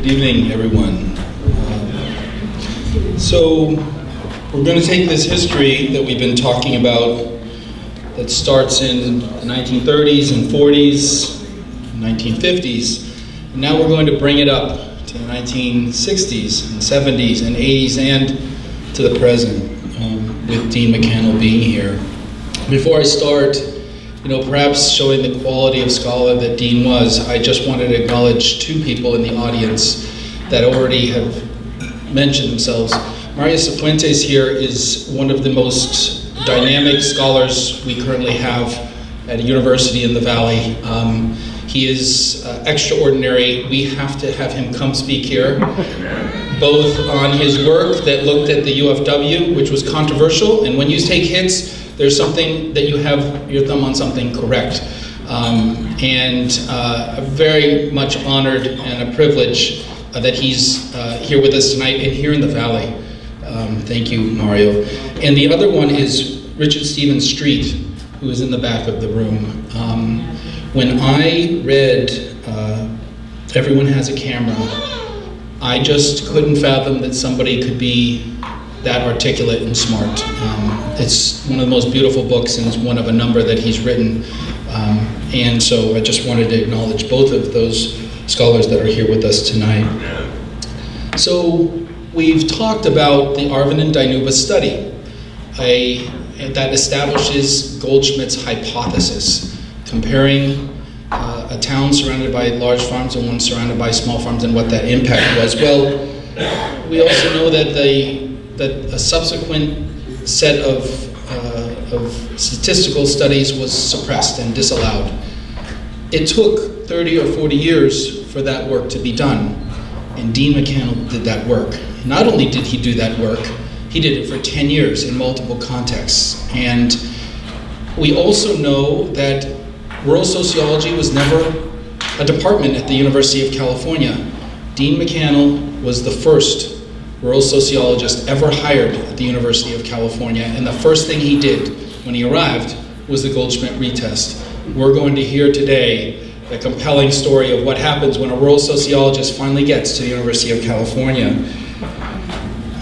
Good evening, everyone. So we're going to take this history that we've been talking about that starts in the 1930s and 40s, 1950s, and now we're going to bring it up to the 1960s and 70s and 80s and to the present, with Dean MacCannell being here. Before I start, perhaps showing the quality of scholar that Dean was, I just wanted to acknowledge two people in the audience that already have mentioned themselves. Mario Cifuentes here is one of the most dynamic scholars we currently have at a university in the Valley. He is extraordinary. We have to have him come speak here, both on his work that looked at the UFW, which was controversial, and when you take hits, there's something that you have your thumb on something correct. Very much honored and a privilege that he's here with us tonight and here in the Valley. Thank you, Mario. And the other one is Richard Stevens Street, who is in the back of the room. When I read Everyone Has a Camera, I just couldn't fathom that somebody could be that articulate and smart. It's one of the most beautiful books, and it's one of a number that he's written. And so I just wanted to acknowledge both of those scholars that are here with us tonight. So we've talked about the Arvin-Dainuba study that establishes Goldschmidt's hypothesis, comparing a town surrounded by large farms and one surrounded by small farms and what that impact was. Well, we also know that a subsequent set of statistical studies was suppressed and disallowed. It took 30 or 40 years for that work to be done, and Dean MacCannell did that work. Not only did he do that work, he did it for 10 years in multiple contexts. And we also know that rural sociology was never a department at the University of California. Dean MacCannell was the first rural sociologist ever hired at the University of California, and the first thing he did when he arrived was the Goldschmidt retest. We're going to hear today the compelling story of what happens when a rural sociologist finally gets to the University of California.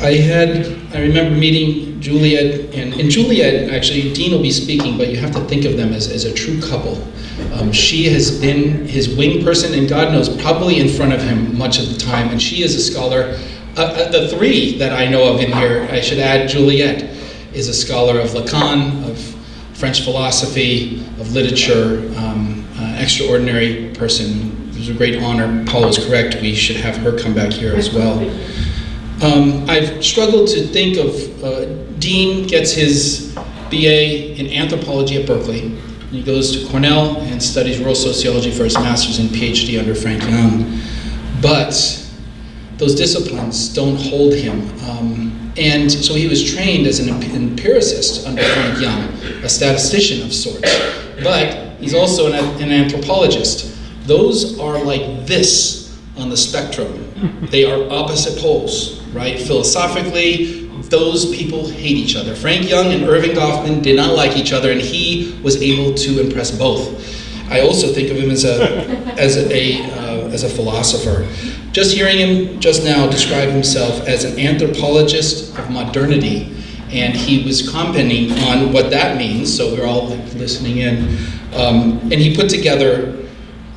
I remember meeting Juliet, and Juliet, actually, Dean will be speaking, but you have to think of them as a true couple. She has been his wing person, and God knows, probably in front of him much of the time, and she is a scholar. The three that I know of in here, I should add, Juliet is a scholar of Lacan, of French philosophy, of literature, extraordinary person. It was a great honor. Paul was correct. We should have her come back here as well. I've struggled to think of, Dean gets his BA in anthropology at Berkeley. He goes to Cornell and studies rural sociology for his master's and PhD under Frank Young. But those disciplines don't hold him. And so he was trained as an empiricist under Frank Young, a statistician of sorts. But he's also an anthropologist. Those are like this on the spectrum. They are opposite poles, right? Philosophically, those people hate each other. Frank Young and Irving Goffman did not like each other, and he was able to impress both. I also think of him as a philosopher. Just hearing him just now describe himself as an anthropologist of modernity, and he was commenting on what that means, so we're all listening in. And he put together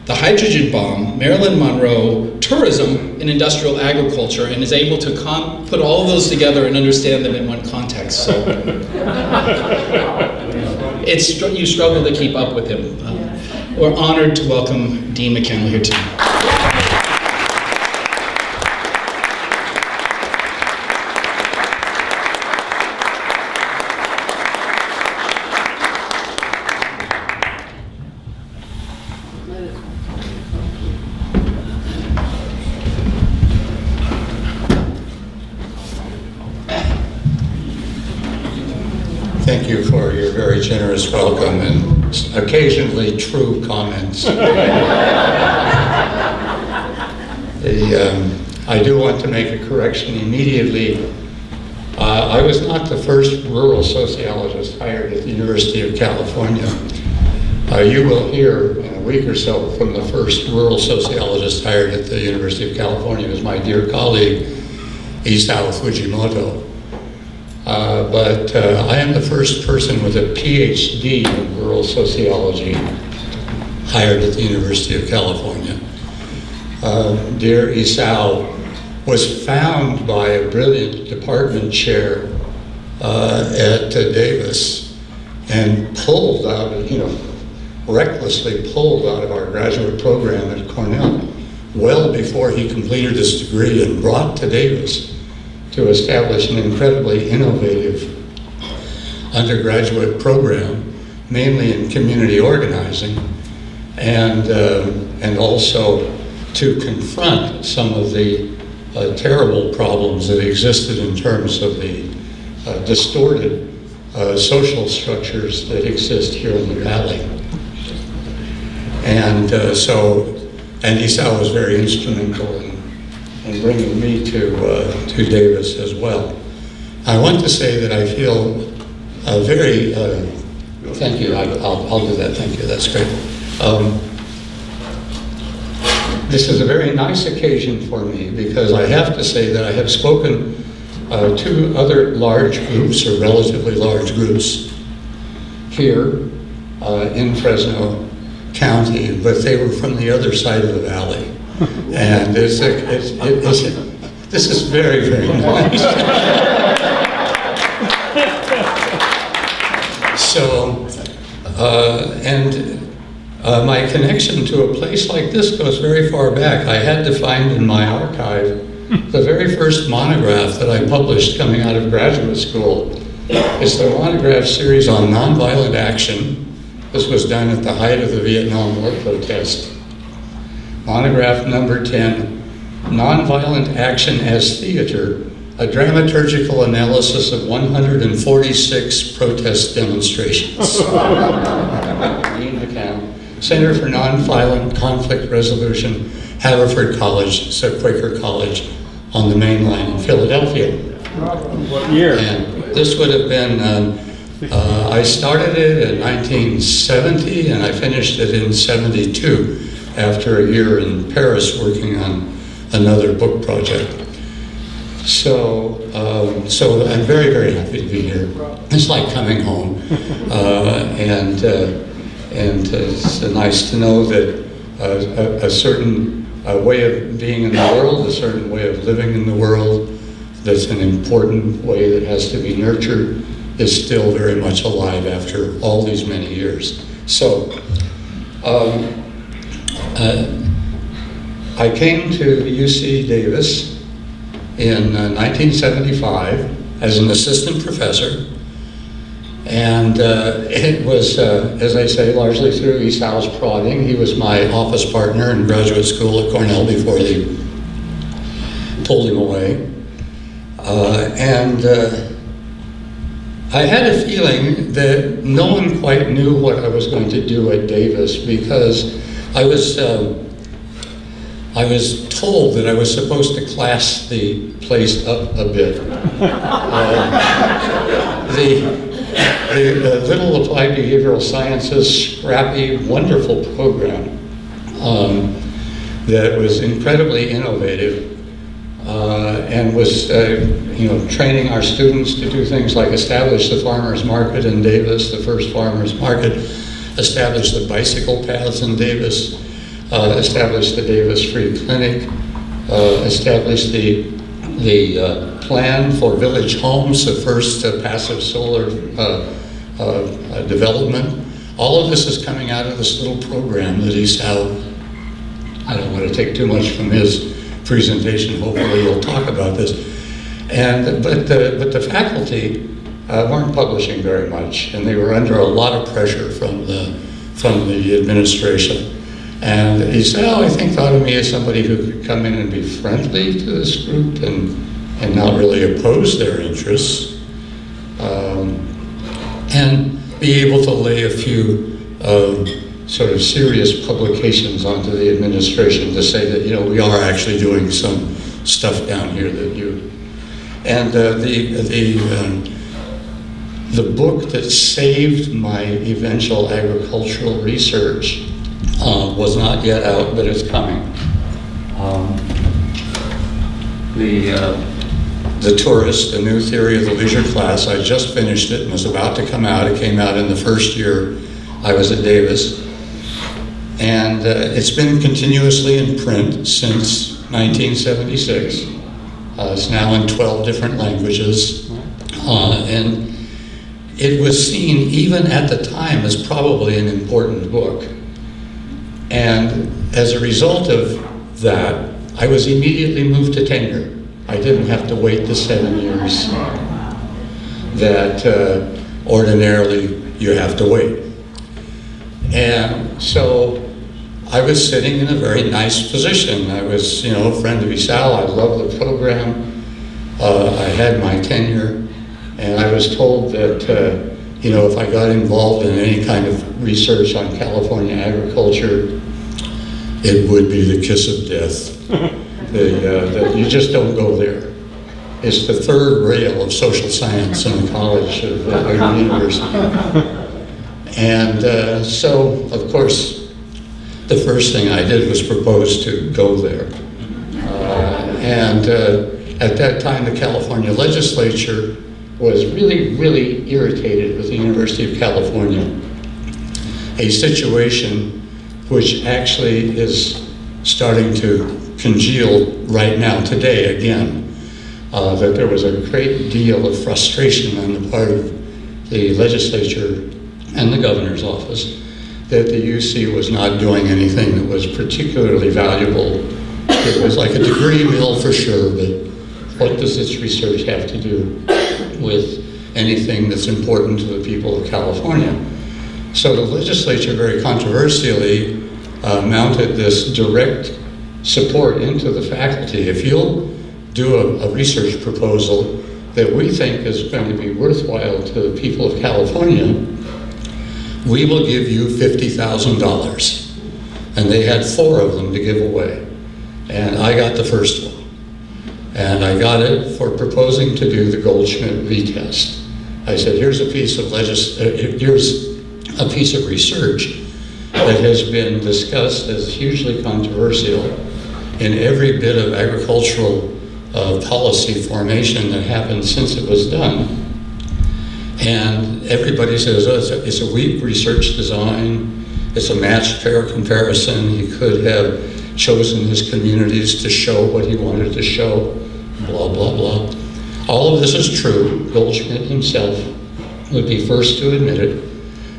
the hydrogen bomb, Marilyn Monroe, tourism, and industrial agriculture, and is able to put all of those together and understand them in one context. So you struggle to keep up with him. We're honored to welcome Dean MacCannell here tonight. Thank you for your very generous welcome and occasionally true comments. I do want to make a correction immediately. I was not the first rural sociologist hired at the University of California. You will hear in a week or so from the first rural sociologist hired at the University of California, who's my dear colleague, Isao Fujimoto. But I am the first person with a PhD in rural sociology hired at the University of California. Dear Isao was found by a brilliant department chair at Davis and pulled out, recklessly pulled out of our graduate program at Cornell well before he completed his degree and brought to Davis to establish an incredibly innovative undergraduate program, mainly in community organizing, and also to confront some of the terrible problems that existed in terms of the distorted social structures that exist here in the Valley. And Isao was very instrumental in bringing me to Davis as well. I want to say that I feel very, thank you, I'll do that, thank you, that's great. This is a very nice occasion for me because I have to say that I have spoken to other large groups, or relatively large groups, here in Fresno County, but they were from the other side of the valley. And this is very, very nice. So, my connection to a place like this goes very far back. I had to find in my archive the very first monograph that I published coming out of graduate school. It's the monograph series on nonviolent action. This was done at the height of the Vietnam War protest. Monograph number 10, Nonviolent Action as Theater, a dramaturgical analysis of 146 protest demonstrations. MacCannell, Center for Nonviolent Conflict Resolution, Haverford College, so Quaker College on the main line in Philadelphia. What year? And this would have been, I started it in 1970 and I finished it in 72 after a year in Paris working on another book project. So I'm very, very happy to be here. It's like coming home. And it's nice to know that a certain way of being in the world, a certain way of living in the world, that's an important way that has to be nurtured, is still very much alive after all these many years. So I came to UC Davis in 1975 as an assistant professor, and it was, as I say, largely through Isao's prodding. He was my office partner in graduate school at Cornell before they pulled him away. I had a feeling that no one quite knew what I was going to do at Davis because I was told that I was supposed to class the place up a bit. The Little Applied Behavioral Sciences scrappy, wonderful program that was incredibly innovative and was training our students to do things like establish the farmers market in Davis, the first farmers market, establish the bicycle paths in Davis, establish the Davis Free Clinic, establish the plan for village homes, the first passive solar development. All of this is coming out of this little program that Isao, I don't want to take too much from his presentation, hopefully he'll talk about this. But the faculty weren't publishing very much, and they were under a lot of pressure from the administration. And Isao, I think, thought of me as somebody who could come in and be friendly to this group and not really oppose their interests, and be able to lay a few sort of serious publications onto the administration to say that, we are actually doing some stuff down here that you... And The book that saved my eventual agricultural research was not yet out, but it's coming. The Tourist, A New Theory of the Leisure Class, I just finished it and was about to come out. It came out in the first year I was at Davis. And it's been continuously in print since 1976. It's now in 12 different languages. And it was seen, even at the time, as probably an important book. And as a result of that, I was immediately moved to tenure. I didn't have to wait the 7 years that ordinarily you have to wait. And so I was sitting in a very nice position. I was, a friend of Isao. I loved the program. I had my tenure, and I was told that, if I got involved in any kind of research on California agriculture, it would be the kiss of death. You just don't go there. It's the third rail of social science in the college of the university. And so, of course, the first thing I did was propose to go there. At that time, the California legislature was really, really irritated with the University of California, a situation which actually is starting to congeal right now, today again, that there was a great deal of frustration on the part of the legislature and the governor's office that the UC was not doing anything that was particularly valuable. It was like a degree mill for sure, but what does its research have to do with anything that's important to the people of California? So the legislature very controversially mounted this direct support into the faculty. If you'll do a research proposal that we think is going to be worthwhile to the people of California, we will give you $50,000. And they had 4 of them to give away. And I got the first one. And I got it for proposing to do the Goldschmidt retest. I said, here's a piece of research that has been discussed as hugely controversial in every bit of agricultural policy formation that happened since it was done. And everybody says, oh, it's a weak research design, it's a matched pair comparison, he could have chosen his communities to show what he wanted to show, blah, blah, blah. All of this is true. Goldschmidt himself would be first to admit it,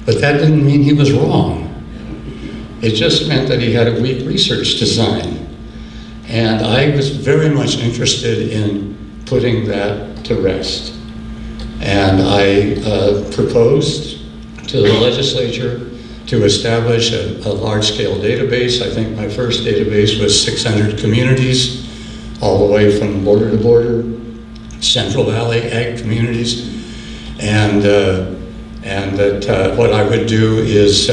but that didn't mean he was wrong. It just meant that he had a weak research design. And I was very much interested in putting that to rest. And I proposed to the legislature to establish a large-scale database. I think my first database was 600 communities, all the way from border to border, Central Valley ag communities. And that what I would do is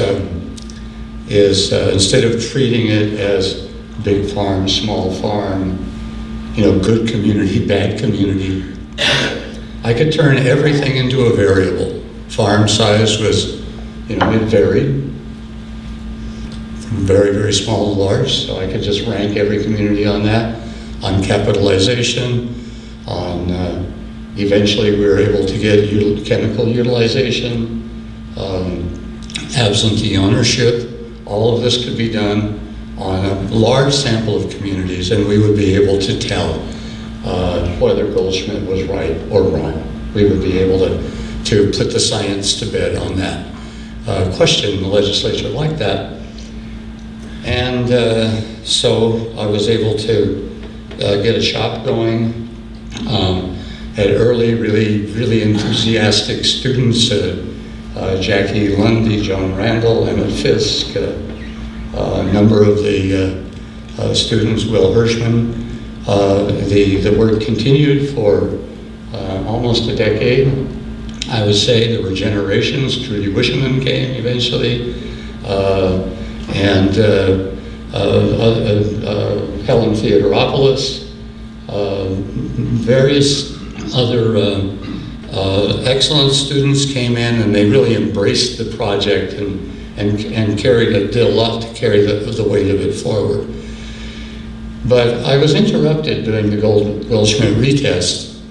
instead of treating it as big farm, small farm, good community, bad community, I could turn everything into a variable. Farm size was, it varied from very, very small to large, so I could just rank every community on that, on capitalization, on, eventually we were able to get chemical utilization, absentee ownership. All of this could be done on a large sample of communities, and we would be able to tell whether Goldschmidt was right or wrong. We would be able to put the science to bed on that question. The legislature liked that. And so I was able to get a shop going. Had early, really enthusiastic students, Jackie Lundy, Joan Randall, Emmett Fisk, a number of the students, Will Hirschman. The work continued for almost a decade. I would say there were generations. Trudy Wisherman came eventually, and Helen Theodoropoulos, various other Excellent students came in and they really embraced the project and did a lot to carry the weight of it forward. But I was interrupted during the Goldschmidt retest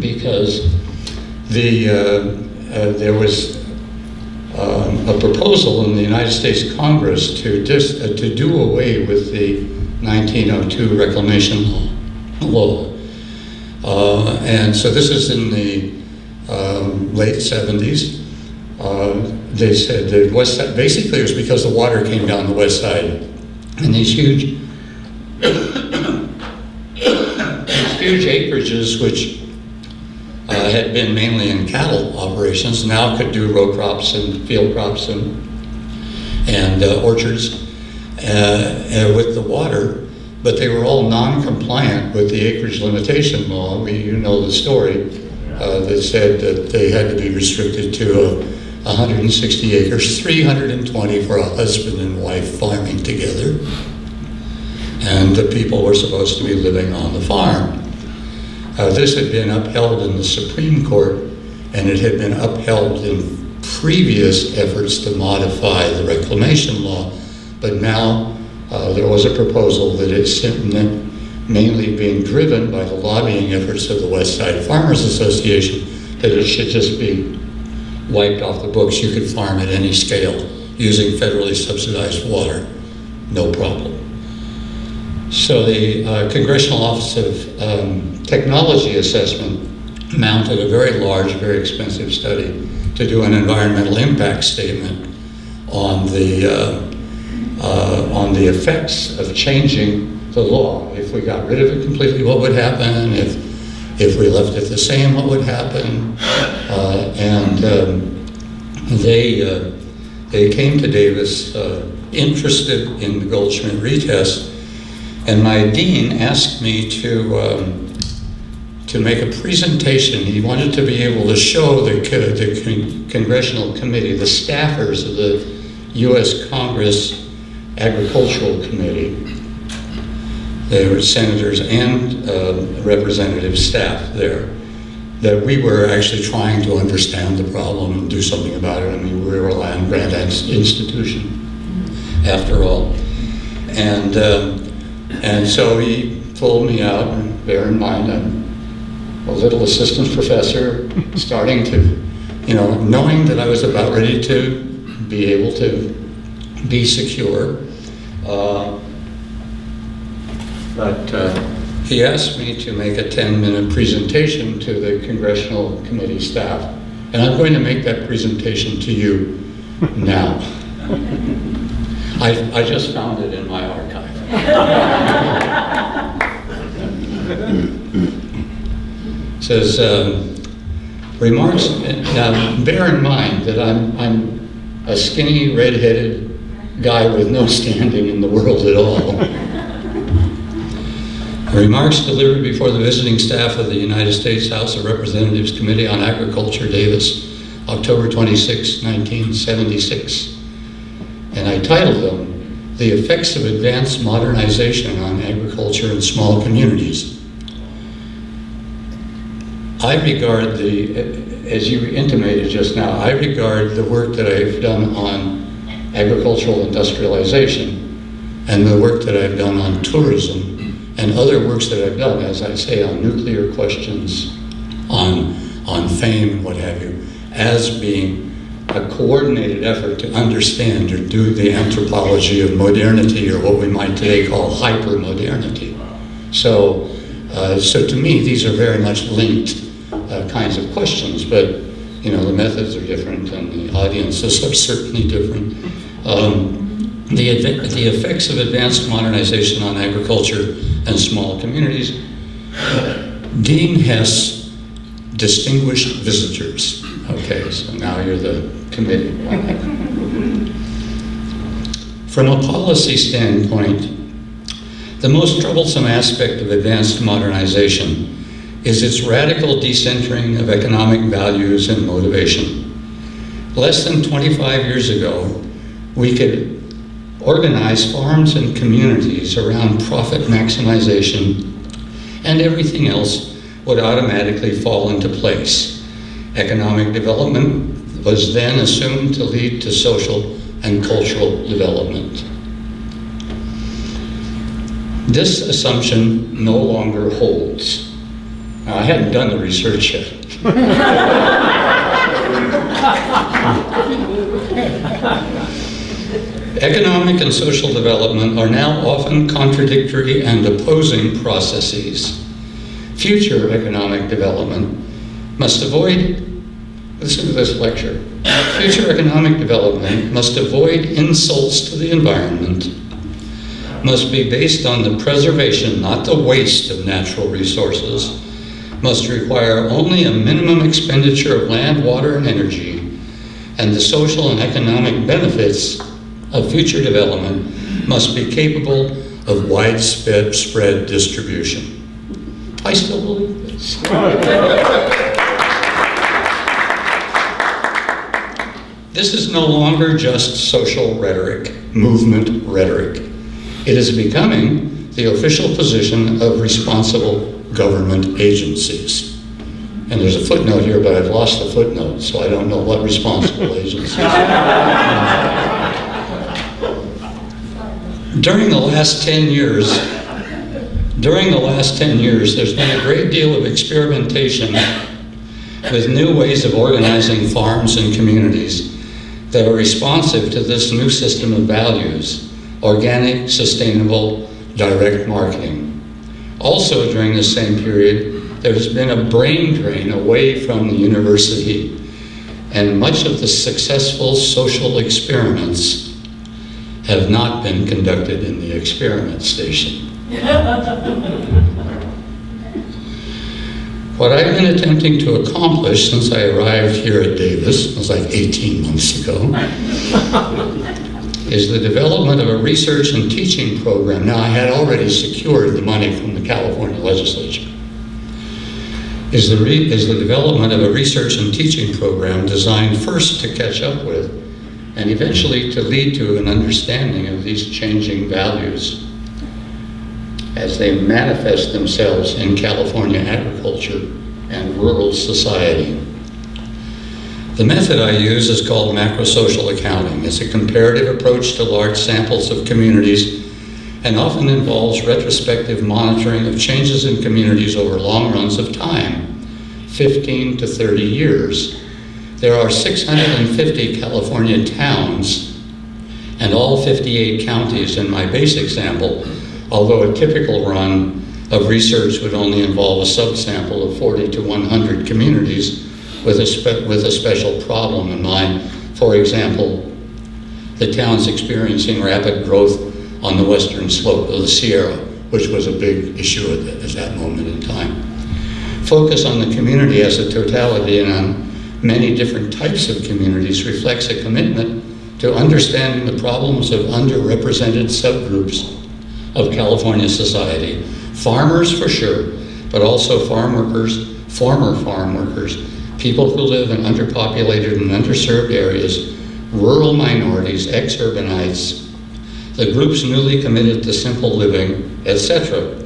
because there was a proposal in the United States Congress to do away with the 1902 reclamation law. And so this is in the late 70s. They said the west side, basically it was because the water came down the west side, and these huge acreages, which had been mainly in cattle operations, now could do row crops and field crops and orchards with the water, but they were all non-compliant with the acreage limitation law. You know the story that said that they had to be restricted to 160 acres, 320 for a husband and wife farming together, and the people were supposed to be living on the farm. This had been upheld in the Supreme Court, and it had been upheld in previous efforts to modify the reclamation law, but now there was a proposal that it's mainly being driven by the lobbying efforts of the West Side Farmers Association, that it should just be wiped off the books. You could farm at any scale using federally subsidized water, no problem. So the Congressional Office of Technology Assessment mounted a very large, very expensive study to do an environmental impact statement on the effects of changing the law. If we got rid of it completely, what would happen? If we left it the same, what would happen? They came to Davis interested in the Goldschmidt retest, and my dean asked me to make a presentation. He wanted to be able to show the Congressional Committee, the staffers of the U.S. Congress Agricultural Committee. There were senators and representative staff there, that we were actually trying to understand the problem and do something about it. I mean, we were a land-grant institution, after all. And so he pulled me out, and bear in mind, I'm a little assistant professor, starting to, knowing that I was about ready to be able to be secure. But he asked me to make a 10-minute presentation to the Congressional Committee staff, and I'm going to make that presentation to you now. I just found it in my archive. It says, remarks, now bear in mind that I'm a skinny, red-headed guy with no standing in the world at all. Remarks delivered before the visiting staff of the United States House of Representatives Committee on Agriculture, Davis, October 26, 1976. And I titled them, The Effects of Advanced Modernization on Agriculture in Small Communities. I regard as you intimated just now, I regard the work that I've done on agricultural industrialization and the work that I've done on tourism and other works that I've done, as I say, on nuclear questions, on fame and what have you, as being a coordinated effort to understand or do the anthropology of modernity, or what we might today call hyper-modernity. So to me, these are very much linked kinds of questions, but the methods are different and the audiences are certainly different. The effects of advanced modernization on agriculture and small communities. Dean Hess, distinguished visitors. Okay, so now you're the committee. From a policy standpoint, the most troublesome aspect of advanced modernization is its radical decentering of economic values and motivation. Less than 25 years ago, we could organize farms and communities around profit maximization, and everything else would automatically fall into place. Economic development was then assumed to lead to social and cultural development. This assumption no longer holds. Now, I haven't done the research yet. Economic and social development are now often contradictory and opposing processes. Future economic development must avoid, listen to this lecture, future economic development must avoid insults to the environment, must be based on the preservation, not the waste of natural resources, must require only a minimum expenditure of land, water, and energy, and the social and economic benefits of future development must be capable of widespread distribution. I still believe this. This is no longer just social rhetoric, movement rhetoric. It is becoming the official position of responsible government agencies. And there's a footnote here, but I've lost the footnote, so I don't know what responsible agencies. During the last 10 years, there's been a great deal of experimentation with new ways of organizing farms and communities that are responsive to this new system of values: organic, sustainable, direct marketing. Also during the same period, there has been a brain drain away from the university, and much of the successful social experiments have not been conducted in the experiment station. What I've been attempting to accomplish since I arrived here at Davis, it was like 18 months ago, is the development of a research and teaching program. Now, I had already secured the money from the California legislature. Is the development of a research and teaching program designed first to catch up with and eventually to lead to an understanding of these changing values as they manifest themselves in California agriculture and rural society. The method I use is called macrosocial accounting. It's a comparative approach to large samples of communities and often involves retrospective monitoring of changes in communities over long runs of time, 15 to 30 years. There are 650 California towns and all 58 counties in my basic sample, although a typical run of research would only involve a subsample of 40 to 100 communities with a special problem in mind. For example, the towns experiencing rapid growth on the western slope of the Sierra, which was a big issue at that moment in time. Focus on the community as a totality and on many different types of communities reflects a commitment to understanding the problems of underrepresented subgroups of California society. Farmers for sure, but also farm workers, former farm workers, people who live in underpopulated and underserved areas, rural minorities, ex-urbanites, the groups newly committed to simple living, etc.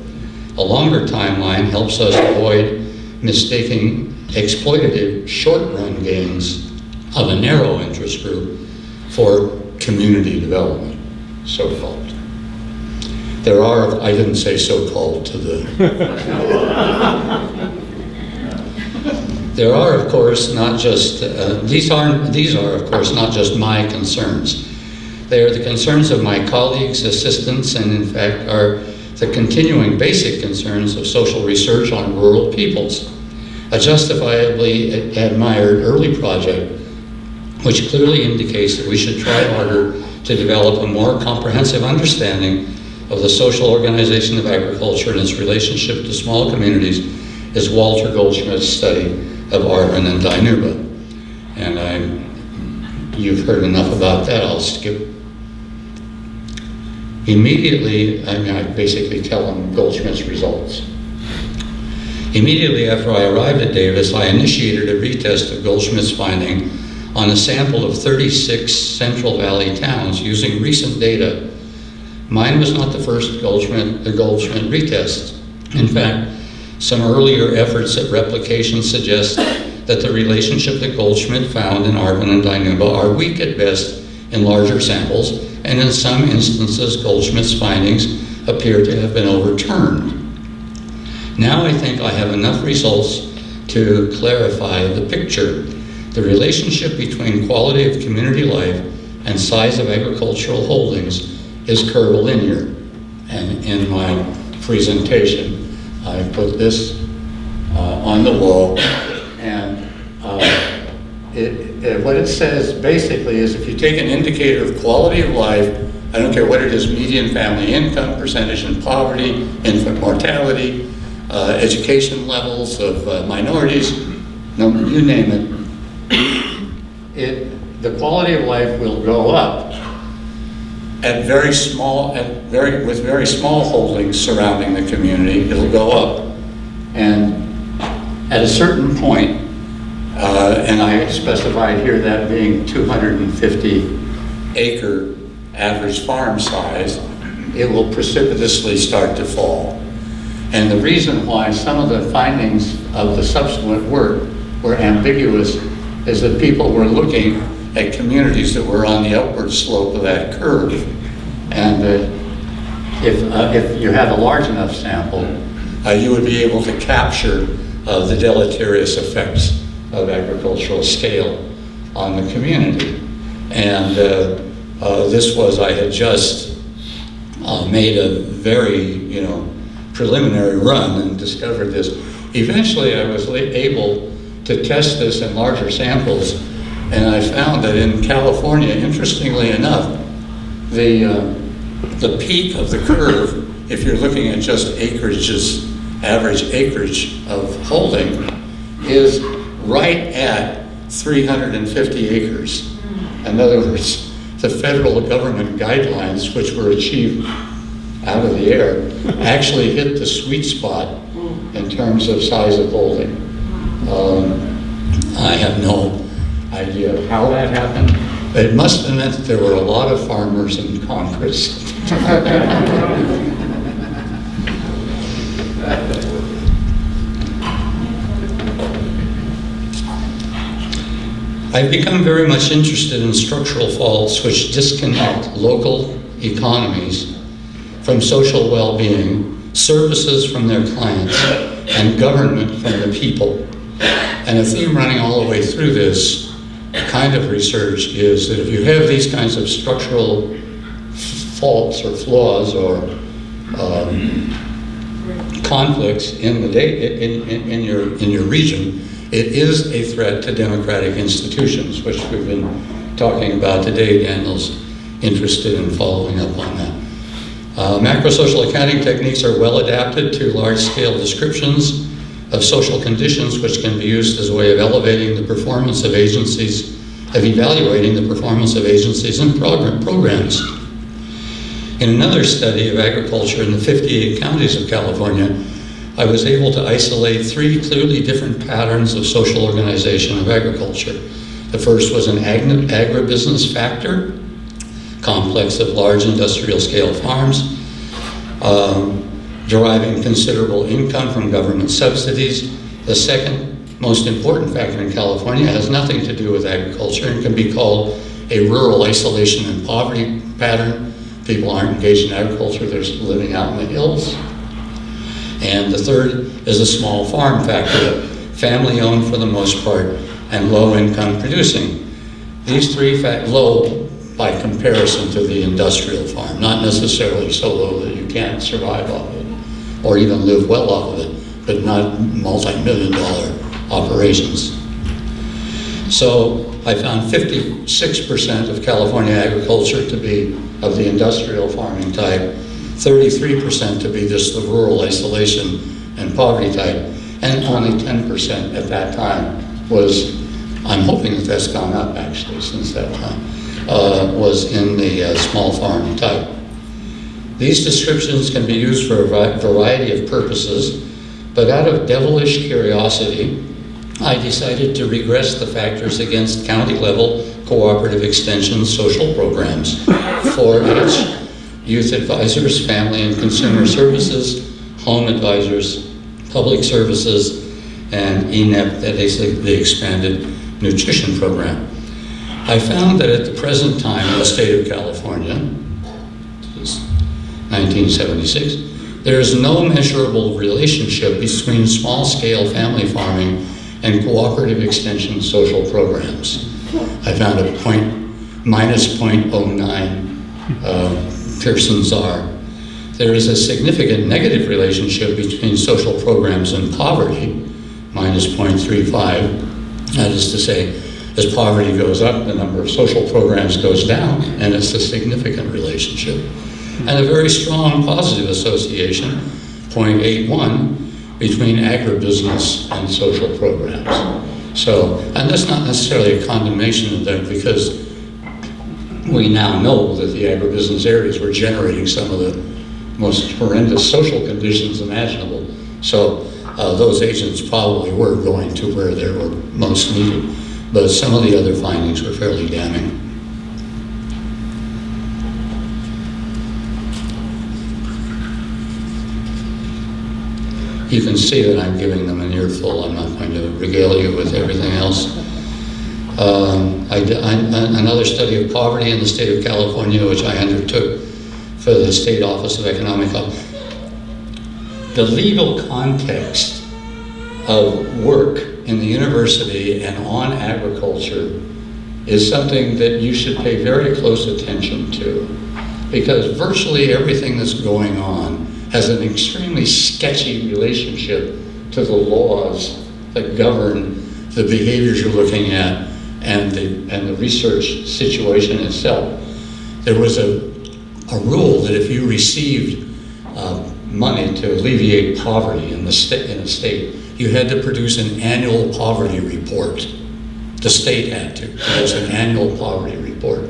A longer timeline helps us avoid mistaking exploitative short-run gains of a narrow interest group for community development, so-called. There are, I didn't say so-called to the... There are, of course, not just, these are, of course, not just my concerns. They are the concerns of my colleagues, assistants, and in fact are the continuing basic concerns of social research on rural peoples. A justifiably admired early project, which clearly indicates that we should try harder to develop a more comprehensive understanding of the social organization of agriculture and its relationship to small communities, is Walter Goldschmidt's study of Arvin and Dinuba. And you've heard enough about that, I'll skip. Immediately, I basically tell them Goldschmidt's results. Immediately after I arrived at Davis, I initiated a retest of Goldschmidt's finding on a sample of 36 Central Valley towns using recent data. Mine was not the first Goldschmidt retest. In fact, some earlier efforts at replication suggest that the relationship that Goldschmidt found in Arvin and Dynuba are weak at best in larger samples, and in some instances Goldschmidt's findings appear to have been overturned. Now I think I have enough results to clarify the picture. The relationship between quality of community life and size of agricultural holdings is curvilinear. And in my presentation, I put this on the wall, and what it says basically is if you take an indicator of quality of life, I don't care what it is, median family income, percentage in poverty, infant mortality, education levels of minorities, you name it, the quality of life will go up at with very small holdings surrounding the community. It'll go up, and at a certain point, and I specified here that being 250 acre average farm size, it will precipitously start to fall. And the reason why some of the findings of the subsequent work were ambiguous is that people were looking at communities that were on the upward slope of that curve. And if you had a large enough sample, you would be able to capture the deleterious effects of agricultural scale on the community. And this was, I had just made a very, preliminary run and discovered this. Eventually, I was able to test this in larger samples, and I found that in California, interestingly enough, the peak of the curve, if you're looking at just average acreage of holding, is right at 350 acres. In other words, the federal government guidelines, which were achieved out of the air, actually hit the sweet spot in terms of size of holding. I have no idea how that happened. It must have meant that there were a lot of farmers in Congress. I've become very much interested in structural faults which disconnect local economies from social well-being, services from their clients, and government from the people. And a theme running all the way through this kind of research is that if you have these kinds of structural faults or flaws or conflicts in your region, it is a threat to democratic institutions, which we've been talking about today. Daniel's interested in following up on that. Macro-social accounting techniques are well adapted to large-scale descriptions of social conditions, which can be used as a way of evaluating the performance of agencies and programs. In another study of agriculture in the 58 counties of California, I was able to isolate 3 clearly different patterns of social organization of agriculture. The first was an agribusiness factor, complex of large industrial scale farms, deriving considerable income from government subsidies. The second most important factor in California has nothing to do with agriculture and can be called a rural isolation and poverty pattern. People aren't engaged in agriculture, they're living out in the hills. And the third is a small farm factor, family owned for the most part, and low income producing. These 3 low by comparison to the industrial farm, not necessarily so low that you can't survive off it or even live well off of it, but not multi-million-dollar operations. So I found 56% of California agriculture to be of the industrial farming type, 33% to be just the rural isolation and poverty type, and only 10% at that time was, I'm hoping that that's gone up actually since that time, was in the small farm type. These descriptions can be used for a variety of purposes, but out of devilish curiosity, I decided to regress the factors against county-level cooperative extension social programs, 4-H, youth advisors, family and consumer services, home advisors, public services, and ENEP, that is the Expanded Nutrition Program. I found that at the present time in the state of California, 1976, there is no measurable relationship between small-scale family farming and cooperative extension social programs. I found a minus 0.09 Pearson's R. There is a significant negative relationship between social programs and poverty, minus 0.35. That is to say, as poverty goes up, the number of social programs goes down, and it's a significant relationship. And a very strong positive association, 0.81, between agribusiness and social programs. So, and that's not necessarily a condemnation of them, because we now know that the agribusiness areas were generating some of the most horrendous social conditions imaginable. So those agents probably were going to where they were most needed. But some of the other findings were fairly damning. You can see that I'm giving them an earful. I'm not going to regale you with everything else. Another study of poverty in the state of California, which I undertook for the State Office of Economic Health. The legal context of work in the university and on agriculture is something that you should pay very close attention to, because virtually everything that's going on has an extremely sketchy relationship to the laws that govern the behaviors you're looking at and the research situation itself. There was a rule that if you received money to alleviate poverty in a state, you had to produce an annual poverty report. The state had to produce an annual poverty report.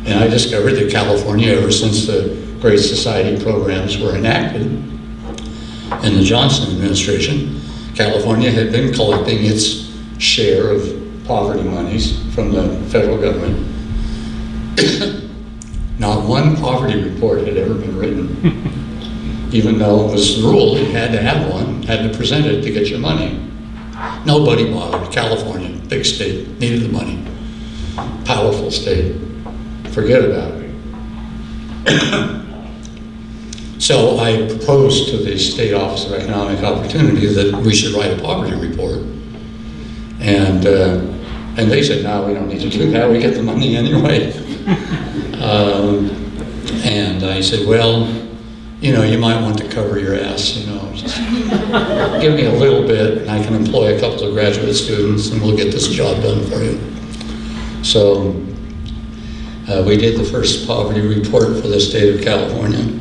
And I discovered that California, ever since the Great Society programs were enacted in the Johnson administration, California had been collecting its share of poverty monies from the federal government. Not one poverty report had ever been written, even though it was ruled you had to have one, had to present it to get your money. Nobody bothered. California, big state, needed the money. Powerful state. Forget about it. So I proposed to the State Office of Economic Opportunity that we should write a poverty report. And they said, no, we don't need to do that. We get the money anyway. And I said, well, you might want to cover your ass, just give me a little bit and I can employ a couple of graduate students and we'll get this job done for you. So we did the first poverty report for the state of California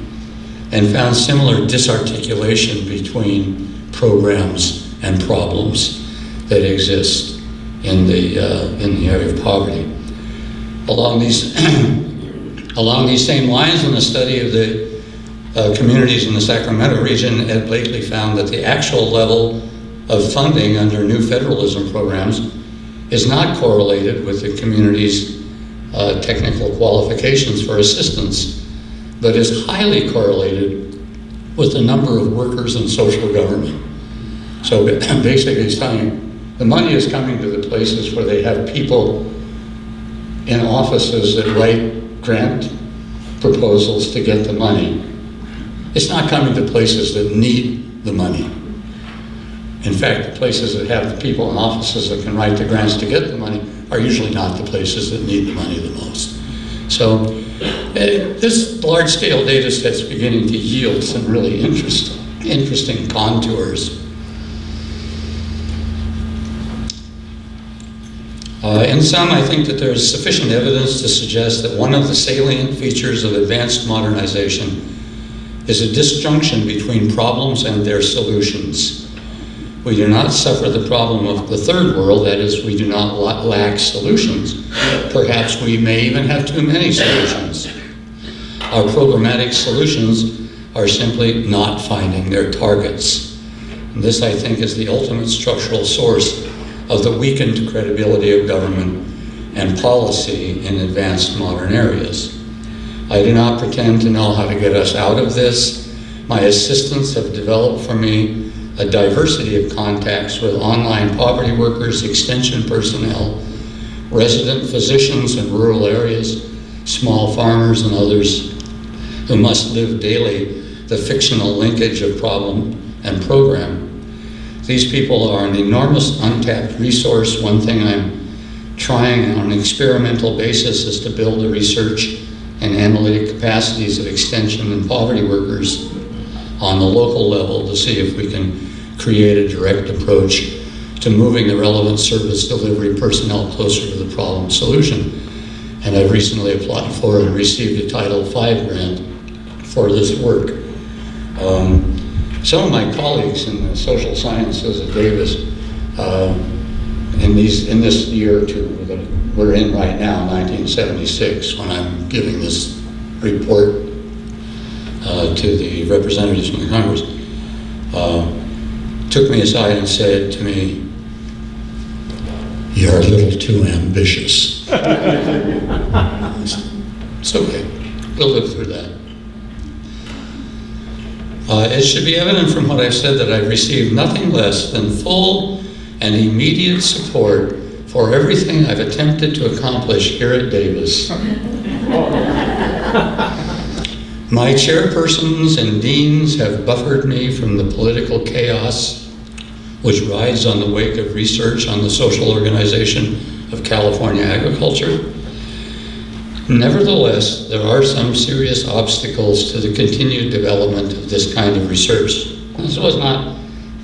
and found similar disarticulation between programs and problems that exist in the area of poverty. Along these same lines, in the study of the communities in the Sacramento region, Ed Blakely found that the actual level of funding under new federalism programs is not correlated with the community's technical qualifications for assistance, but is highly correlated with the number of workers in social government. So basically it's telling you, the money is coming to the places where they have people in offices that write grant proposals to get the money. It's not coming to places that need the money. In fact, the places that have the people in offices that can write the grants to get the money are usually not the places that need the money the most. So this large-scale data set's beginning to yield some really interesting contours. In sum, I think that there is sufficient evidence to suggest that one of the salient features of advanced modernization is a disjunction between problems and their solutions. We do not suffer the problem of the third world, that is, we do not lack solutions. Perhaps we may even have too many solutions. Our programmatic solutions are simply not finding their targets. And this, I think, is the ultimate structural source of the weakened credibility of government and policy in advanced modern areas. I do not pretend to know how to get us out of this. My assistants have developed for me a diversity of contacts with online poverty workers, extension personnel, resident physicians in rural areas, small farmers and others who must live daily the fictional linkage of problem and program. These people are an enormous untapped resource. One thing I'm trying on an experimental basis is to build the research and analytic capacities of extension and poverty workers on the local level to see if we can create a direct approach to moving the relevant service delivery personnel closer to the problem solution. And I've recently applied for and received a Title V grant for this work. Some of my colleagues in the social sciences at Davis, in this year or two that we're in right now, 1976, when I'm giving this report to the representatives from the Congress, took me aside and said to me, "You're a little too ambitious." It's okay, we'll live through that. It should be evident from what I've said that I've received nothing less than full and immediate support for everything I've attempted to accomplish here at Davis. My chairpersons and deans have buffered me from the political chaos which rides on the wake of research on the social organization of California agriculture. Nevertheless, there are some serious obstacles to the continued development of this kind of research. This was not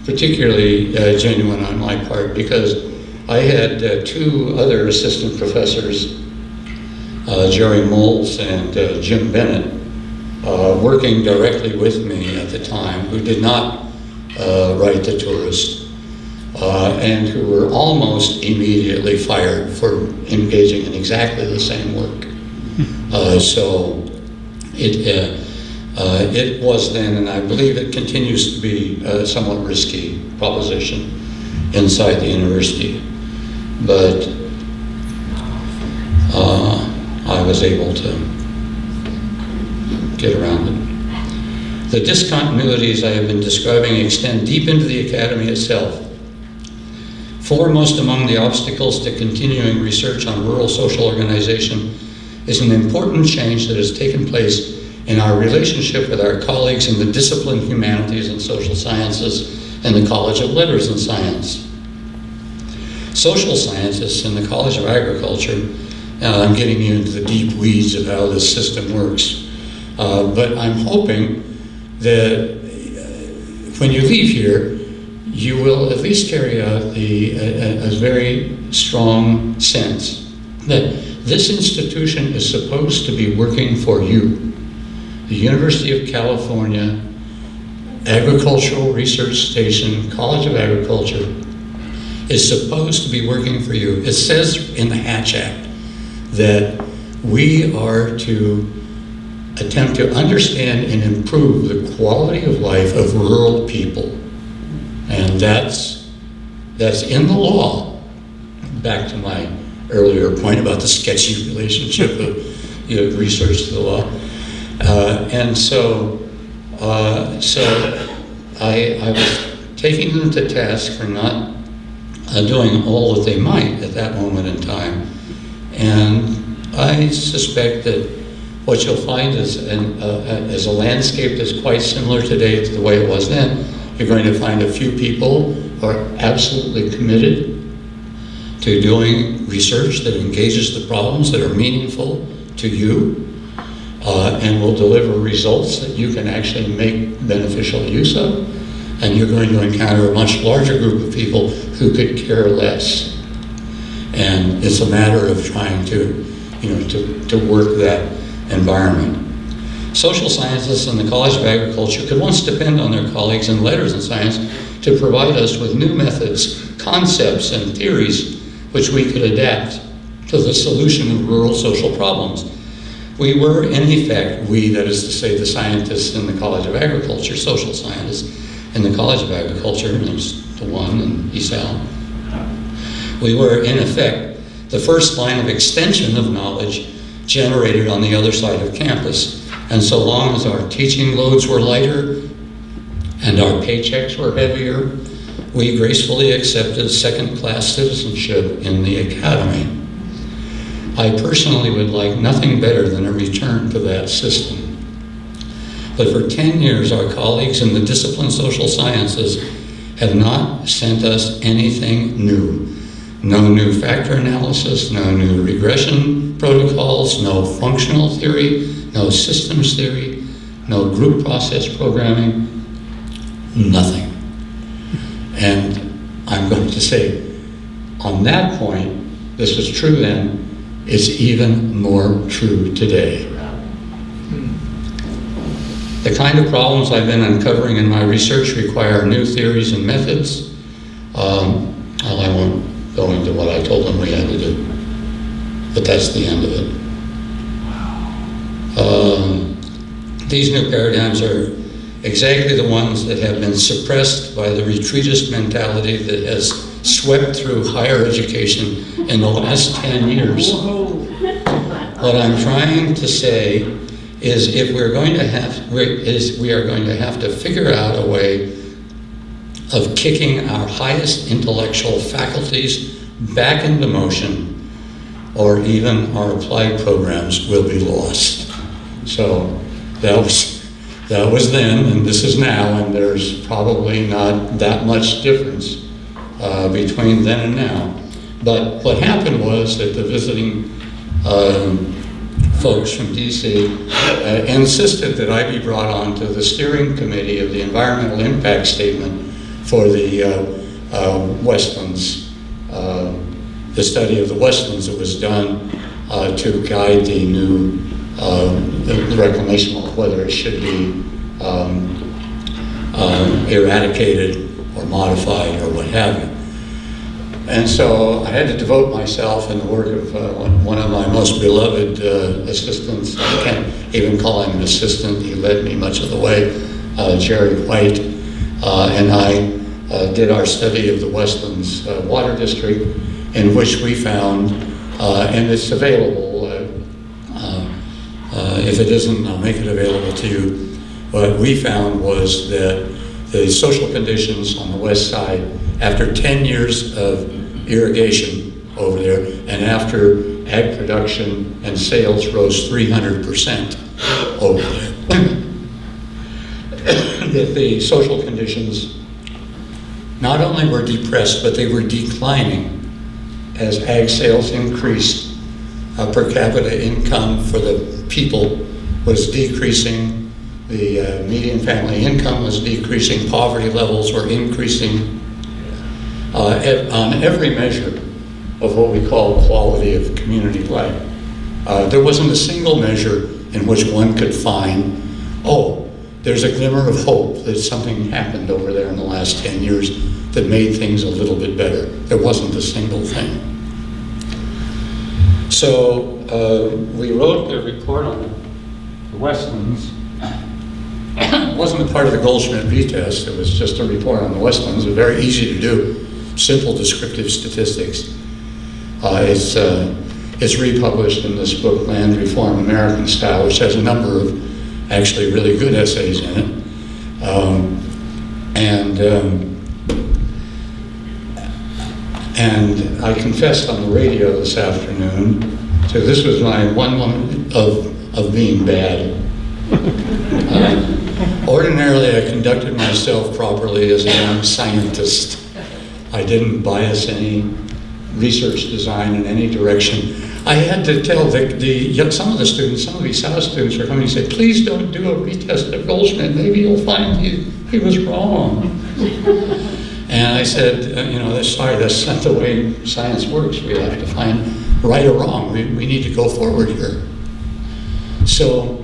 particularly genuine on my part, because I had two other assistant professors, Jerry Moles and Jim Bennett, working directly with me at the time, who did not write The Tourist, and who were almost immediately fired for engaging in exactly the same work. So it was then, and I believe it continues to be, a somewhat risky proposition inside the university. But I was able to get around it. The discontinuities I have been describing extend deep into the academy itself. Foremost among the obstacles to continuing research on rural social organization is an important change that has taken place in our relationship with our colleagues in the discipline humanities and social sciences and the College of Letters and Science. Social scientists in the College of Agriculture, I'm getting you into the deep weeds of how this system works, but I'm hoping that when you leave here, you will at least carry out a very strong sense that this institution is supposed to be working for you. The University of California Agricultural Research Station, College of Agriculture, is supposed to be working for you. It says in the Hatch Act that we are to attempt to understand and improve the quality of life of rural people. And that's in the law. Back to my earlier point about the sketchy relationship of research to the law. And so I was taking them to task for not doing all that they might at that moment in time. And I suspect that what you'll find is a landscape that's quite similar today to the way it was then. You're going to find a few people who are absolutely committed to doing research that engages the problems that are meaningful to you, and will deliver results that you can actually make beneficial use of. And you're going to encounter a much larger group of people who could care less. And it's a matter of trying to work that environment. Social scientists in the College of Agriculture could once depend on their colleagues in Letters and Science to provide us with new methods, concepts, and theories which we could adapt to the solution of rural social problems. We were, in effect, that is to say, the scientists in the College of Agriculture, social scientists in the College of Agriculture, and there's the one in ESAL, we were, in effect, the first line of extension of knowledge generated on the other side of campus. And so long as our teaching loads were lighter and our paychecks were heavier, we gracefully accepted second-class citizenship in the academy. I personally would like nothing better than a return to that system. But for 10 years, our colleagues in the discipline social sciences have not sent us anything new. No new factor analysis, no new regression protocols, no functional theory, no systems theory, no group process programming, nothing. And I'm going to say, on that point, this was true then, it's even more true today. The kind of problems I've been uncovering in my research require new theories and methods. Well, I won't go into what I told them we had to do, but that's the end of it. These new paradigms are exactly the ones that have been suppressed by the retreatist mentality that has swept through higher education in the last 10 years. What I'm trying to say is we are going to have to figure out a way of kicking our highest intellectual faculties back into motion, or even our applied programs will be lost. So that was then, and this is now, and there's probably not that much difference between then and now. But what happened was that the visiting folks from DC insisted that I be brought on to the steering committee of the environmental impact statement for the wetlands, the study of the wetlands that was done to guide the new the reclamation law, whether it should be eradicated or modified or what have you. And so I had to devote myself in the work of one of my most beloved assistants. I can't even call him an assistant. He led me much of the way, Jerry White. And I did our study of the Westlands Water District, in which we found, and it's available, if it isn't, I'll make it available to you. What we found was that the social conditions on the west side, after 10 years of irrigation over there, and after ag production and sales rose 300% over there, that the social conditions not only were depressed, but they were declining as ag sales increased. Per capita income for the people was decreasing, the median family income was decreasing, poverty levels were increasing. On every measure of what we call quality of community life. There wasn't a single measure in which one could find, oh, there's a glimmer of hope that something happened over there in the last 10 years that made things a little bit better. There wasn't a single thing. So we wrote the report on the Westlands. It wasn't a part of the Goldschmidt retest, it was just a report on the Westlands. It was very easy to do, simple descriptive statistics. It's republished in this book, Land Reform American Style, which has a number of actually really good essays in it. And I confessed on the radio this afternoon, so this was my one moment of being bad. Ordinarily, I conducted myself properly as a young scientist. I didn't bias any research design in any direction. I had to tell some of the students, some of these South students were coming and say, please don't do a retest of Goldschmidt, maybe you'll find he was wrong. And I said, sorry, that's not the way science works. We have to find right or wrong. We need to go forward here. So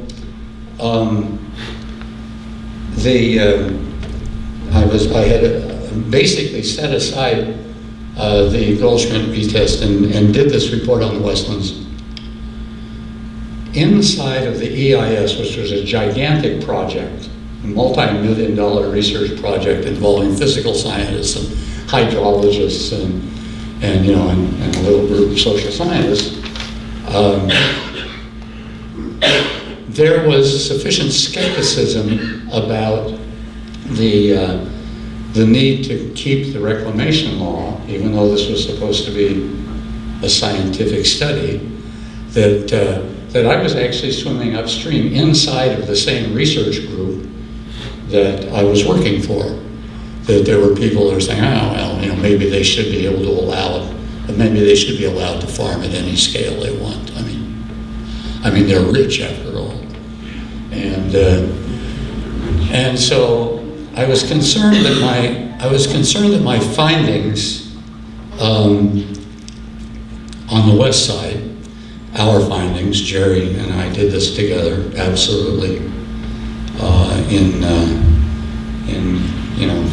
I had basically set aside the Goldschmidt retest and did this report on the Westlands. Inside of the EIS, which was a gigantic project, a multi-million-dollar research project involving physical scientists and hydrologists and a little group of social scientists, there was sufficient skepticism about the need to keep the reclamation law, even though this was supposed to be a scientific study, that I was actually swimming upstream inside of the same research group that I was working for. That there were people that were saying, oh, well, maybe they should be able to allow it, but maybe they should be allowed to farm at any scale they want. I mean, they're rich after all. And so I was concerned that my findings on the west side, our findings, Jerry and I did this together, absolutely, in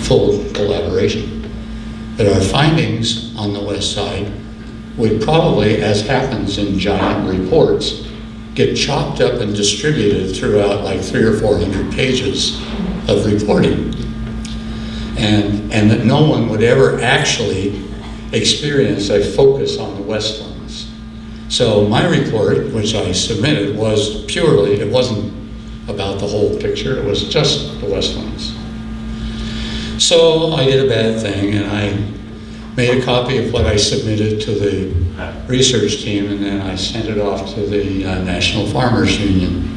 full collaboration, that our findings on the west side would probably, as happens in giant reports, get chopped up and distributed throughout like 300 or 400 pages of reporting, and that no one would ever actually experience a focus on the westlands. So my report, which I submitted, was purely, it wasn't about the whole picture, it was just the westlands. So I did a bad thing, and I made a copy of what I submitted to the research team, and then I sent it off to the National Farmers Union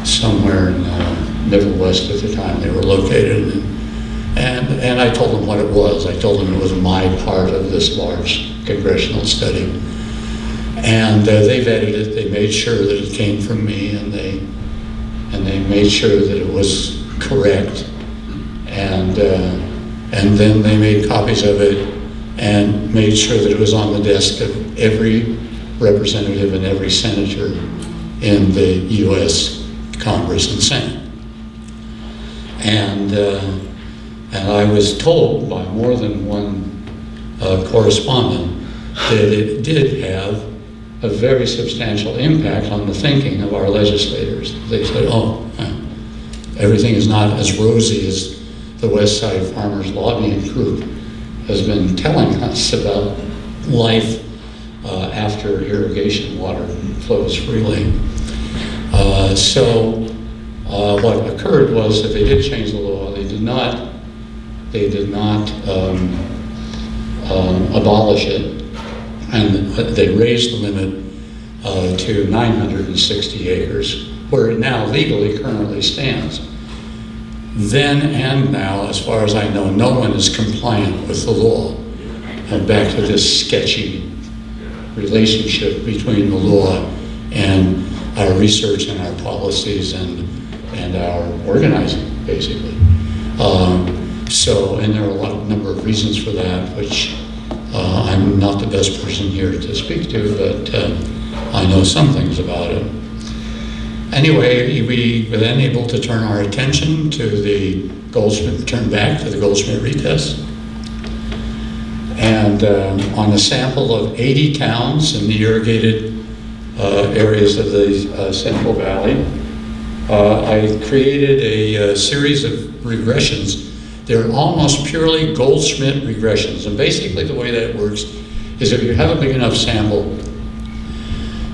somewhere in the Middle West at the time they were located. And I told them what it was. I told them it was my part of this large congressional study. And they vetted it. They made sure that it came from me, and they made sure that it was correct. And then they made copies of it and made sure that it was on the desk of every representative and every senator in the U.S. Congress and Senate. And I was told by more than one correspondent that it did have a very substantial impact on the thinking of our legislators. They said, oh, everything is not as rosy as the West Side Farmers Lobbying Group has been telling us about life after irrigation water flows freely. So what occurred was that they did change the law. They did not abolish it, and they raised the limit to 960 acres, where it now legally currently stands. Then and now, as far as I know, no one is compliant with the law. And back to this sketchy relationship between the law and our research and our policies and our organizing, basically. And there are a number of reasons for that, which I'm not the best person here to speak to, but I know some things about it. Anyway, we were then able to turn our attention to the Goldschmidt retest. And on a sample of 80 towns in the irrigated areas of the Central Valley, I created a series of regressions. They're almost purely Goldschmidt regressions. And basically the way that works is if you have a big enough sample,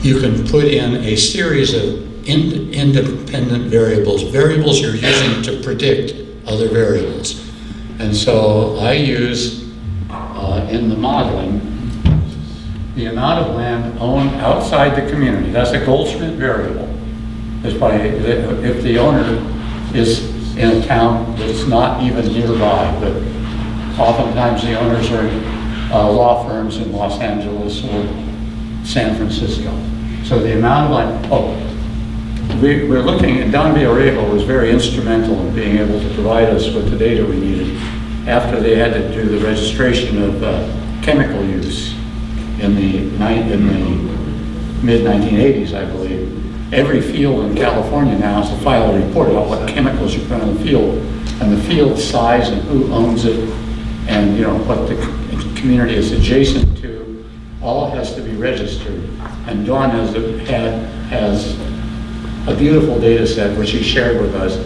you can put in a series of independent variables you're using to predict other variables. And so I use in the modeling the amount of land owned outside the community. That's a Goldschmidt variable. If the owner is in a town that's not even nearby, but oftentimes the owners are law firms in Los Angeles or San Francisco. So the amount of land, we're looking at Don Villarreal was very instrumental in being able to provide us with the data we needed after they had to do the registration of chemical use in the mid-1980s, I believe. Every field in California now has to file a report about what chemicals you put on the field and the field size and who owns it and what the community is adjacent to. All has to be registered. And Dawn has a beautiful data set which he shared with us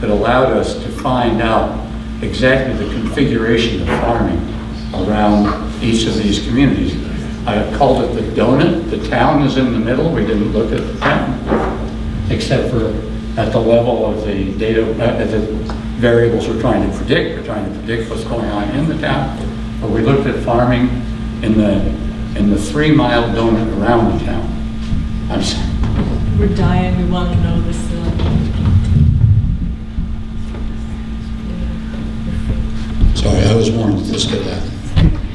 that allowed us to find out exactly the configuration of farming around each of these communities. I called it the donut. The town is in the middle. We didn't look at the town, except for at the level of the data, at the variables we're trying to predict. We're trying to predict what's going on in the town. But we looked at farming in the 3-mile donut around the town. I'm sorry. We're dying, we want to know this. Sorry, I was warned that this could happen,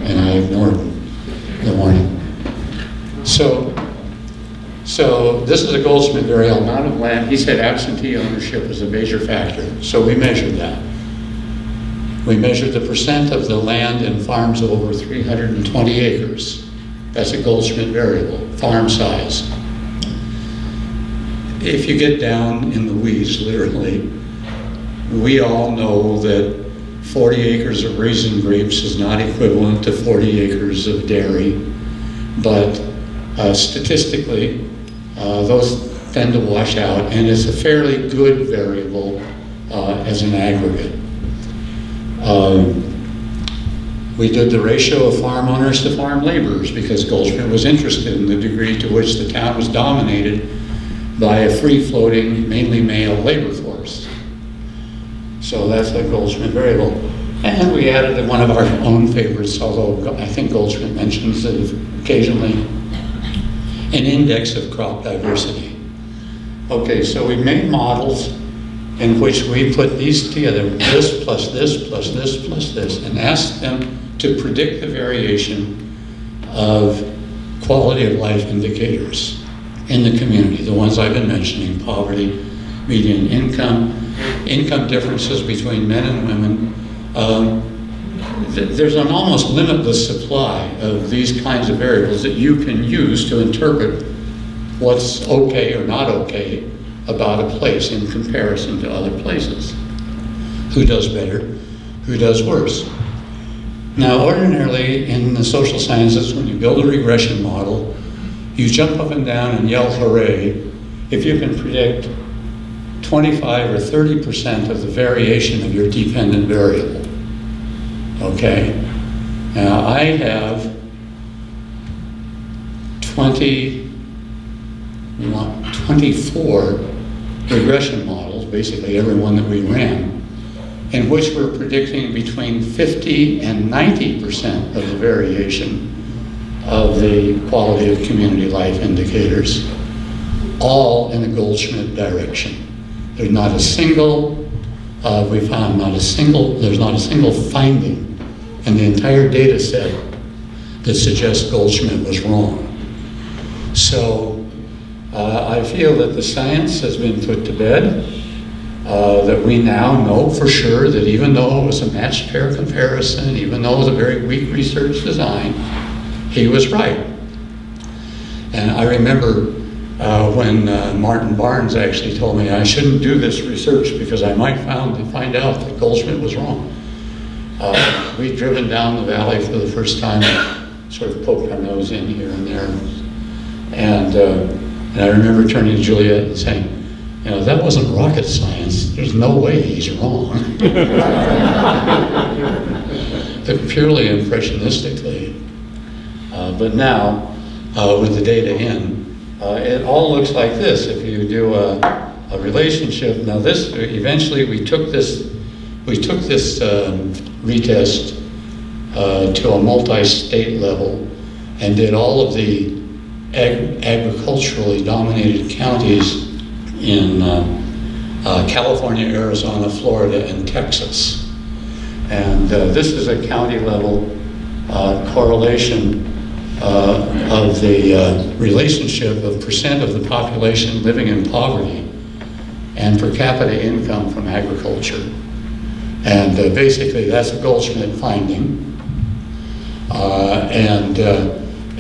and I ignored the warning. So this is a Goldsmith variable amount of land. He said absentee ownership was a major factor, so we measured that. We measured the percent of the land in farms of over 320 acres. That's a Goldsmith variable, farm size. If you get down in the weeds, literally, we all know that 40 acres of raisin grapes is not equivalent to 40 acres of dairy, but statistically, those tend to wash out, and it's a fairly good variable as an aggregate. We did the ratio of farm owners to farm laborers because Goldschmidt was interested in the degree to which the town was dominated by a free-floating, mainly male labor force. So that's a Goldschmidt variable. And we added one of our own favorites, although I think Goldschmidt mentions it occasionally, an index of crop diversity. Okay, so we made models in which we put these together, this plus this plus this plus this, and asked them to predict the variation of quality of life indicators in the community, the ones I've been mentioning: poverty, median income, income differences between men and women. There's an almost limitless supply of these kinds of variables that you can use to interpret what's okay or not okay about a place in comparison to other places. Who does better? Who does worse? Now, ordinarily in the social sciences, when you build a regression model, you jump up and down and yell hooray if you can predict 25 or 30% of the variation of your dependent variable. Okay? Now, I have 24 regression models, basically every one that we ran, in which we're predicting between 50 and 90% of the variation of the quality of community life indicators, all in a Goldschmidt direction. There's not a single, there's not a single finding in the entire data set that suggests Goldschmidt was wrong. So I feel that the science has been put to bed, that we now know for sure that even though it was a matched pair comparison, even though it was a very weak research design, he was right. And I remember when Martin Barnes actually told me I shouldn't do this research because I might find out that Goldschmidt was wrong. We'd driven down the valley for the first time, sort of poked our nose in here and there. And I remember turning to Juliet and saying, you know, that wasn't rocket science. There's no way he's wrong. But purely impressionistically. But now, with the data in, it all looks like this. If you do a relationship, now this, eventually we took this retest to a multi-state level and did all of the agriculturally dominated counties in California, Arizona, Florida, and Texas. And this is a county level correlation of the relationship of percent of the population living in poverty and per capita income from agriculture. And basically that's a Goldschmidt finding.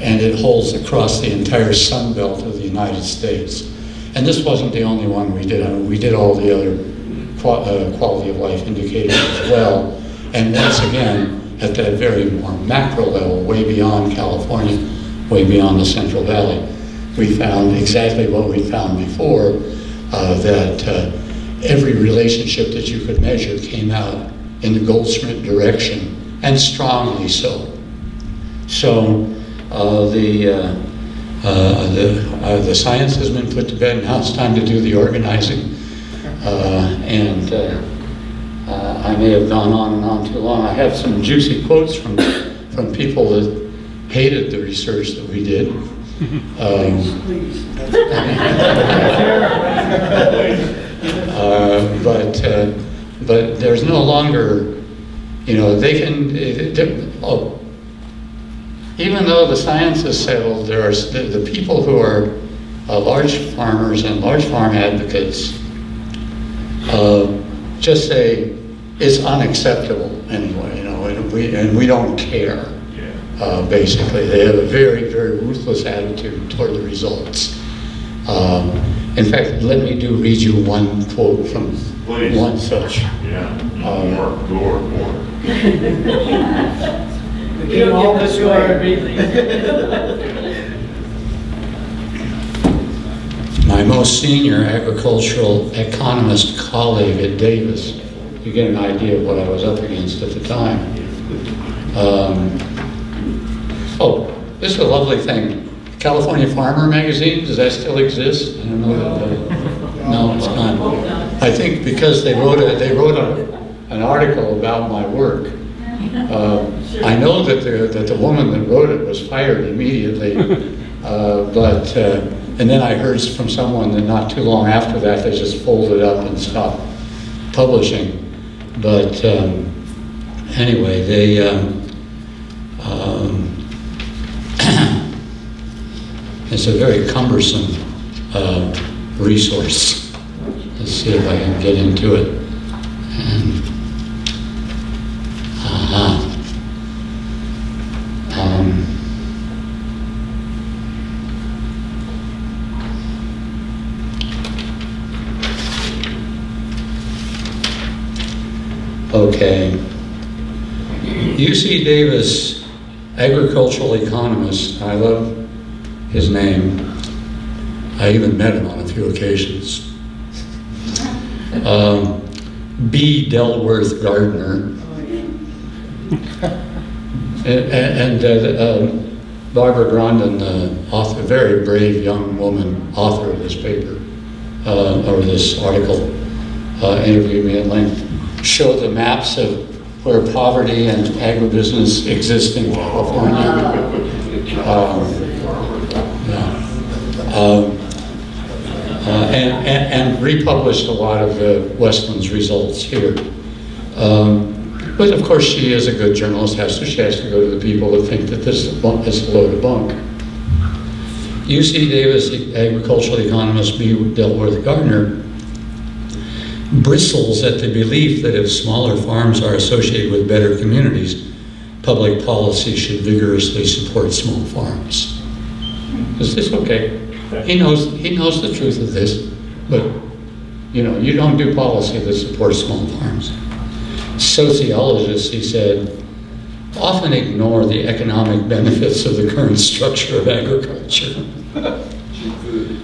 And it holds across the entire Sun Belt of the United States. And this wasn't the only one we did. I mean, we did all the other quality of life indicators as well. And once again, at that very more macro level, way beyond California, way beyond the Central Valley, we found exactly what we found before, that every relationship that you could measure came out in the Goldschmidt direction, and strongly so. So the science has been put to bed. Now it's time to do the organizing. I may have gone on and on too long. I have some juicy quotes from people that hated the research that we did. But there's no longer, they can, even though the science is settled, there are the people who are large farmers and large farm advocates just say it's unacceptable anyway, and we don't care. Basically, they have a very, very ruthless attitude toward the results. In fact, let me read you one quote from Please. one such. Yeah, more. You don't get the score, really. My most senior agricultural economist colleague at Davis, you get an idea of what I was up against at the time. This is a lovely thing. California Farmer magazine, does that still exist? I don't know. No, it's gone. I think because they wrote an article about my work. I know that the woman that wrote it was fired immediately, and then I heard from someone that not too long after that they just folded up and stopped publishing. But anyway, it's a very cumbersome resource. Let's see if I can get into it. And, okay. UC Davis, agricultural economist. I love his name. I even met him on a few occasions. B. Delworth Gardner. And Barbara Grondin, author, very brave young woman, author of this paper, or this article, interviewed me at length, showed the maps of where poverty and agribusiness exist in California. And republished a lot of Westland's results here. But of course, she is a good journalist, she has to go to the people that think that this is a load of bunk. UC Davis agricultural economist B. Delworth Gardner bristles at the belief that if smaller farms are associated with better communities, public policy should vigorously support small farms. Is this okay? He knows the truth of this, but you don't do policy that supports small farms. Sociologists, he said, often ignore the economic benefits of the current structure of agriculture.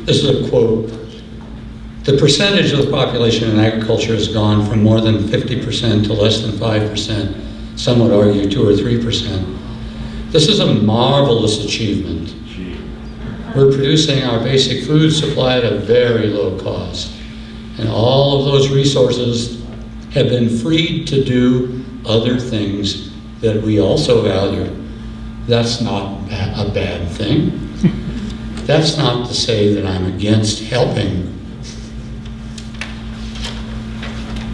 This is a quote. The percentage of the population in agriculture has gone from more than 50% to less than 5%. Some would argue 2 or 3%. This is a marvelous achievement. We're producing our basic food supply at a very low cost. And all of those resources have been freed to do other things that we also value. That's not a bad thing. That's not to say that I'm against helping.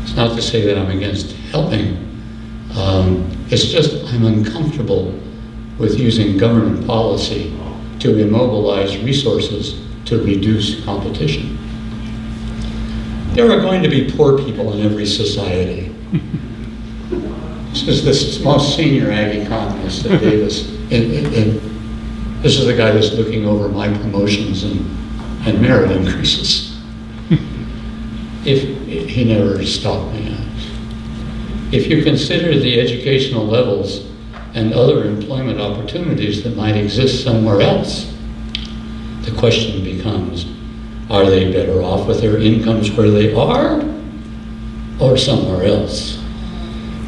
It's not to say that I'm against helping. It's just I'm uncomfortable with using government policy to immobilize resources to reduce competition. There are going to be poor people in every society. This is the most senior ag economist at Davis. This is the guy that's looking over my promotions and merit increases. If he never stopped me. If you consider the educational levels and other employment opportunities that might exist somewhere else, the question becomes, are they better off with their incomes where they are or somewhere else?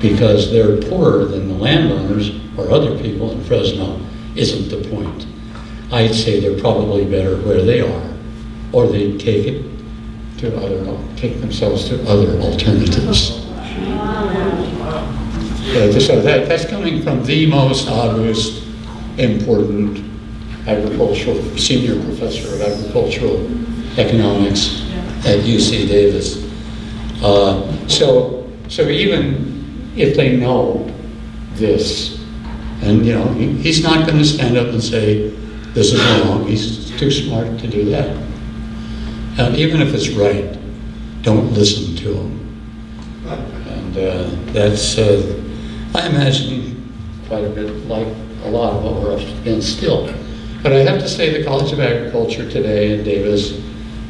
Because they're poorer than the landowners or other people in Fresno isn't the point. I'd say they're probably better where they are, or they'd take it take themselves to other alternatives. So that's coming from the most obvious, important senior professor of agricultural economics at UC Davis. So even if they know this, and he's not going to stand up and say this is wrong. He's too smart to do that. Even if it's right, don't listen to him. And that's, I imagine, quite a bit like a lot of what we're up against still. But I have to say the College of Agriculture today in Davis,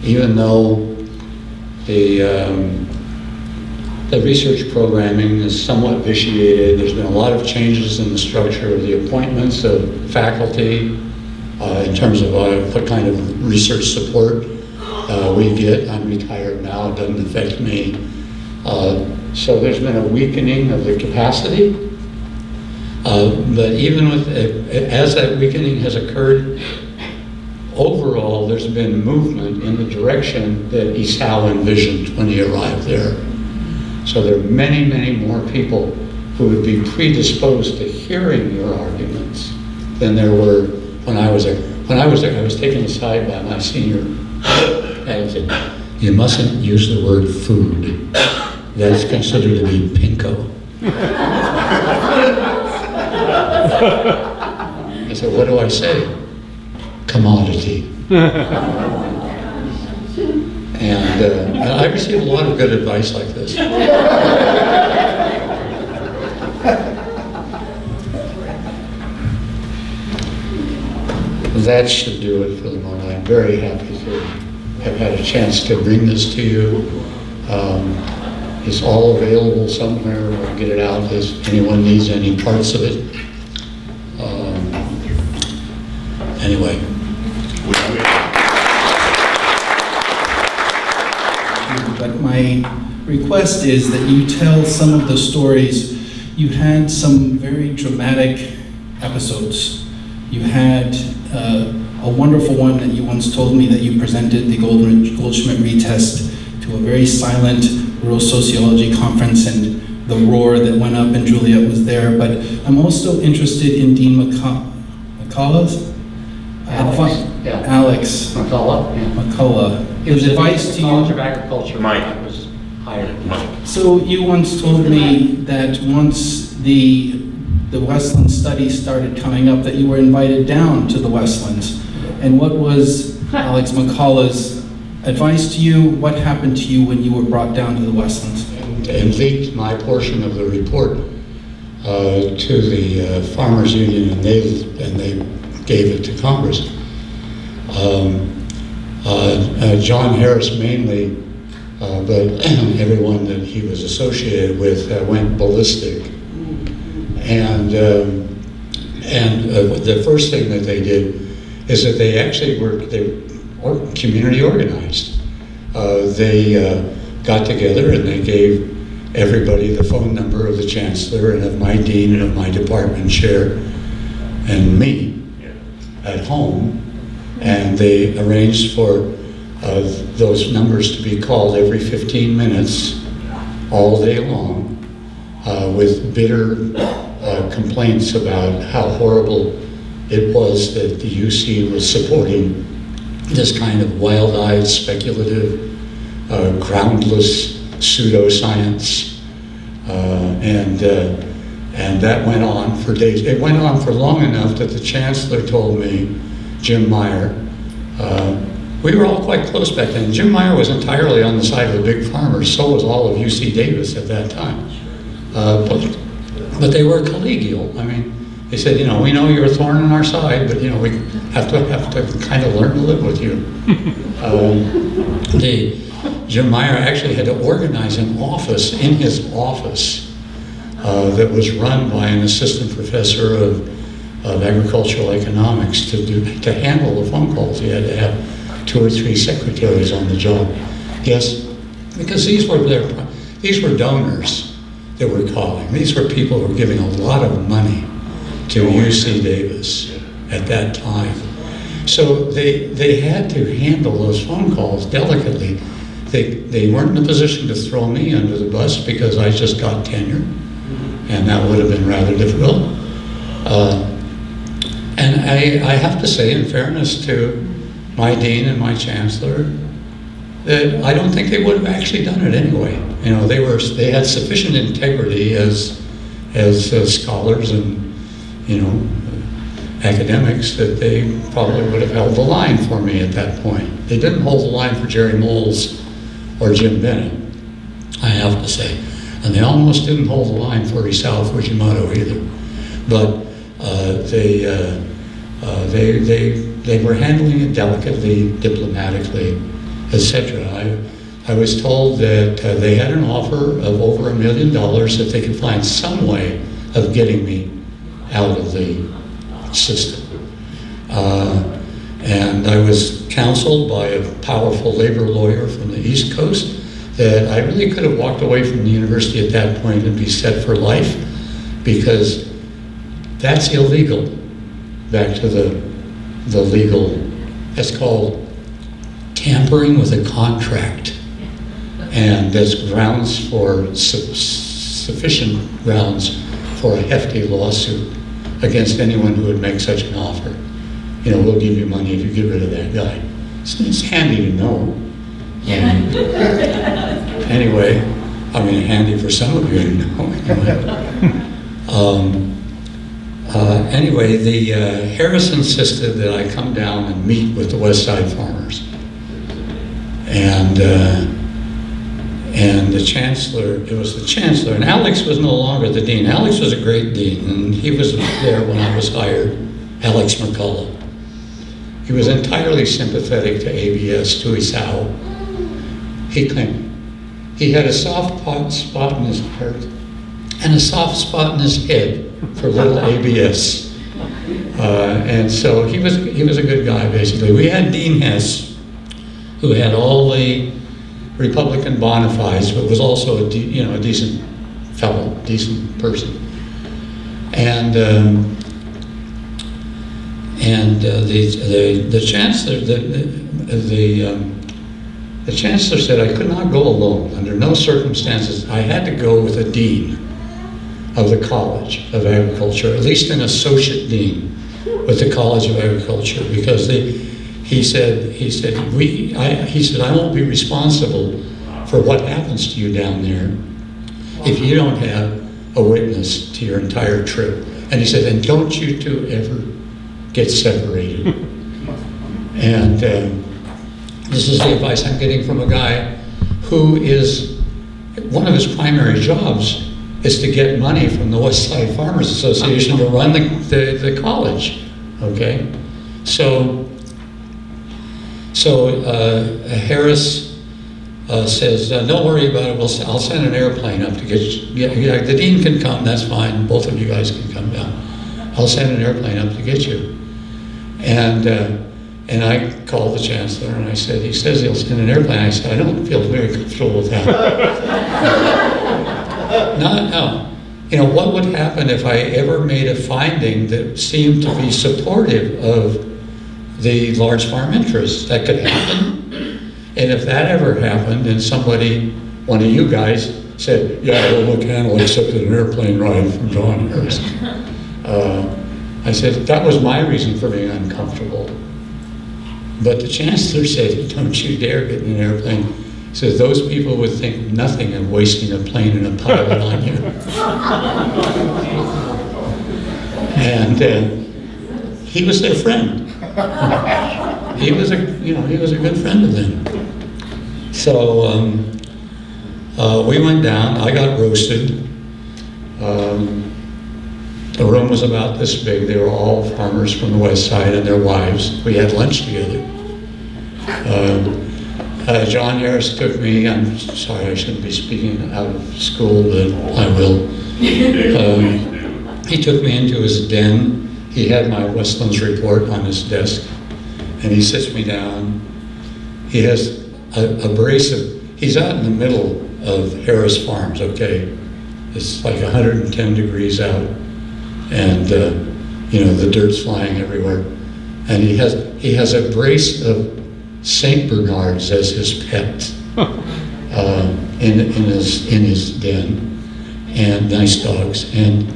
even though the research programming is somewhat vitiated, there's been a lot of changes in the structure of the appointments of faculty in terms of what kind of research support we get. I'm retired now, it doesn't affect me. So there's been a weakening of the capacity. But even as that weakening has occurred, overall there's been movement in the direction that Isao envisioned when he arrived there. So there are many, many more people who would be predisposed to hearing your arguments than there were when I was there. When I was there, I was taken aside by my senior and said, "You mustn't use the word food. That's considered to be pinko." I said, "What do I say?" "Commodity." And I received a lot of good advice like this. That should do it for the moment. I'm very happy to have had a chance to bring this to you. It's all available somewhere. We'll get it out if anyone needs any parts of it. Anyway. But my request is that you tell some of the stories. You had some very dramatic episodes. You had a wonderful one that you once told me that you presented the Goldschmidt retest to a very silent rural sociology conference, and the roar that went up, and Juliet was there. But I'm also interested in Dean McCullough's Alex. Alex McCullough. Yeah. McCullough. His advice to you. College of Agriculture. Mike. Was hired. Mike. So you once told me that once the Westland study started coming up, that you were invited down to the Westlands. And what was Alex McCullough's advice to you? What happened to you when you were brought down to the Westlands? And leaked my portion of the report to the Farmers Union, and they gave it to Congress. John Harris mainly, but everyone that he was associated with went ballistic. And the first thing that they did is that they actually were community organized. They got together and they gave everybody the phone number of the chancellor and of my dean and of my department chair and me at home, and they arranged for those numbers to be called every 15 minutes all day long with bitter complaints about how horrible it was that the UC was supporting this kind of wild-eyed, speculative, groundless pseudoscience, and that went on for days. It went on for long enough that the chancellor told me, Jim Meyer, we were all quite close back then. Jim Meyer was entirely on the side of the big farmers, so was all of UC Davis at that time. But they were collegial. I mean, they said, we know you're a thorn in our side, but we have to kind of learn to live with you. Jim Meyer actually had to organize an office in his office that was run by an assistant professor of agricultural economics to handle the phone calls. He had to have 2 or 3 secretaries on the job. Yes, because these were donors that were calling. These were people who were giving a lot of money to UC Davis at that time. So they had to handle those phone calls delicately. they weren't in a position to throw me under the bus because I just got tenure, and that would have been rather difficult. And I have to say, in fairness to my dean and my chancellor, that I don't think they would have actually done it anyway. You know, they had sufficient integrity as scholars and, you know, academics, that they probably would have held the line for me at that point. They didn't hold the line for Jerry Moles or Jim Bennett, I have to say. And they almost didn't hold the line for Isao Fujimoto either. But they were handling it delicately, diplomatically, etc. I was told that they had an offer of over $1 million if they could find some way of getting me out of the system. And I was counseled by a powerful labor lawyer from the East Coast that I really could have walked away from the university at that point and be set for life, because that's illegal. Back to the legal, that's called tampering with a contract. And that's grounds for, sufficient grounds for a hefty lawsuit against anyone who would make such an offer. You know, we'll give you money if you get rid of that guy. It's handy to know. Anyway, I mean, handy for some of you to know. Anyway, the Harris insisted that I come down and meet with the West Side farmers. And the chancellor, it was the chancellor, and Alex was no longer the dean. Alex was a great dean, and he was there when I was hired, Alex McCullough. He was entirely sympathetic to ABS, to Isao. He claimed he had a soft spot in his heart and a soft spot in his head for little ABS. And so he was a good guy, basically. We had Dean Hess, who had all the Republican bona fides, but was also a decent fellow, decent person. And the chancellor, the chancellor said I could not go alone. Under no circumstances, I had to go with a dean of the College of Agriculture, at least an associate dean with the College of Agriculture, because he said I won't be responsible for what happens to you down there if you don't have a witness to your entire trip. And he said, and don't you two ever get separated. And this is the advice I'm getting from a guy who is, one of his primary jobs is to get money from the West Side Farmers Association to run the college, okay? So Harris says, don't worry about it, I'll send an airplane up to get you. Yeah, the dean can come, that's fine, both of you guys can come down. I'll send an airplane up to get you. And I called the chancellor and I said, he says he'll send an airplane. I said, I don't feel very comfortable with that. No. You know, what would happen if I ever made a finding that seemed to be supportive of the large farm interests? That could happen. And if that ever happened and somebody, one of you guys, said, yeah, well, MacCannell accepted an airplane ride from John Harris. I said, that was my reason for being uncomfortable. But the chancellor said, don't you dare get in an airplane. He says, those people would think nothing of wasting a plane and a pilot on you. And he was their friend. He was a good friend of them. So we went down, I got roasted. The room was about this big. They were all farmers from the West Side and their wives. We had lunch together. John Harris took me, I'm sorry I shouldn't be speaking out of school, but I will. He took me into his den. He had my Westlands report on his desk, and he sits me down. He has a brace of, he's out in the middle of Harris Farms, okay? It's like 110 degrees out. And the dirt's flying everywhere. And he has a brace of Saint Bernards as his pets. in his den, and nice dogs. And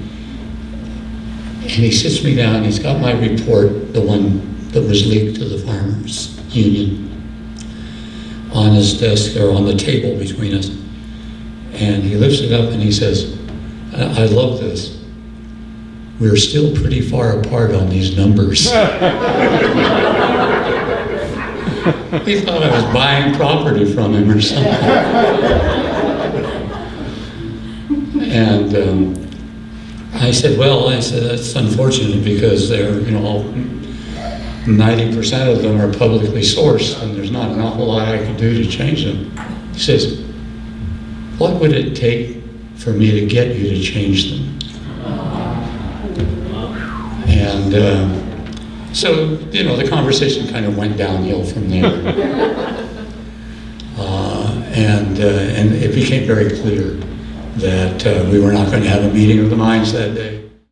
he sits me down. He's got my report, the one that was leaked to the farmers union, on his desk or on the table between us. And he lifts it up and he says, "I love this. We're still pretty far apart on these numbers." He thought I was buying property from him or something. And I said, that's unfortunate because they're, 90% of them are publicly sourced and there's not an awful lot I can do to change them. He says, "What would it take for me to get you to change them?" And so, the conversation kind of went downhill from there. And it became very clear that we were not going to have a meeting of the minds that day.